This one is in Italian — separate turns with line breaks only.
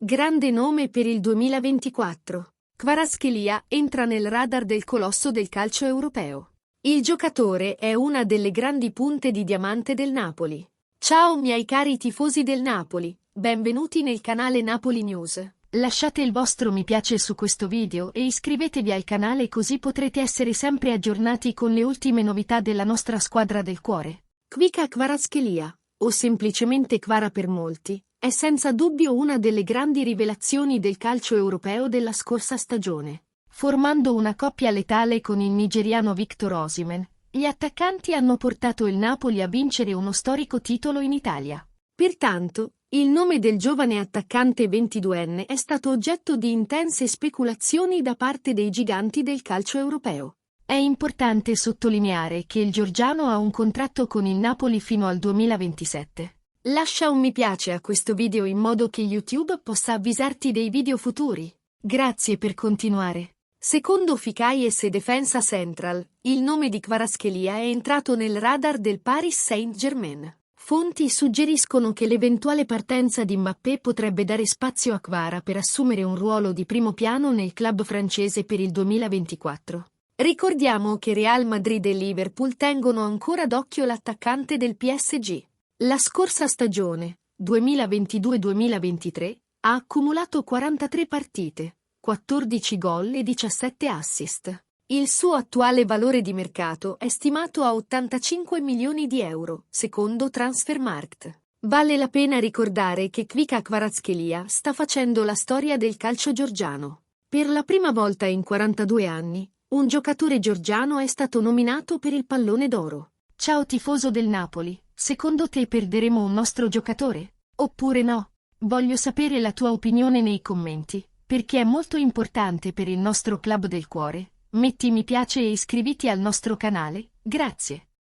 Grande nome per il 2024. Kvaratskhelia entra nel radar del colosso del calcio europeo. Il giocatore è una delle grandi punte di diamante del Napoli. Ciao miei cari tifosi del Napoli, benvenuti nel canale Napoli News. Lasciate il vostro mi piace su questo video e iscrivetevi al canale così potrete essere sempre aggiornati con le ultime novità della nostra squadra del cuore. Kvicha Kvaratskhelia, o semplicemente Kvara per molti, è senza dubbio una delle grandi rivelazioni del calcio europeo della scorsa stagione. Formando una coppia letale con il nigeriano Victor Osimhen, gli attaccanti hanno portato il Napoli a vincere uno storico titolo in Italia. Pertanto, il nome del giovane attaccante 22enne è stato oggetto di intense speculazioni da parte dei giganti del calcio europeo. È importante sottolineare che il georgiano ha un contratto con il Napoli fino al 2027. Lascia un mi piace a questo video in modo che YouTube possa avvisarti dei video futuri. Grazie per continuare. Secondo Ficaise Defensa Central, il nome di Kvaratskhelia è entrato nel radar del Paris Saint-Germain. Fonti suggeriscono che l'eventuale partenza di Mbappé potrebbe dare spazio a Kvara per assumere un ruolo di primo piano nel club francese per il 2024. Ricordiamo che Real Madrid e Liverpool tengono ancora d'occhio l'attaccante del PSG. La scorsa stagione, 2022-2023, ha accumulato 43 partite, 14 gol e 17 assist. Il suo attuale valore di mercato è stimato a 85 milioni di euro, secondo Transfermarkt. Vale la pena ricordare che Kvicha Kvaratskhelia sta facendo la storia del calcio georgiano. Per la prima volta in 42 anni, un giocatore georgiano è stato nominato per il Pallone d'Oro. Ciao tifoso del Napoli, secondo te perderemo un nostro giocatore? Oppure no? Voglio sapere la tua opinione nei commenti, perché è molto importante per il nostro club del cuore. Metti mi piace e iscriviti al nostro canale, grazie.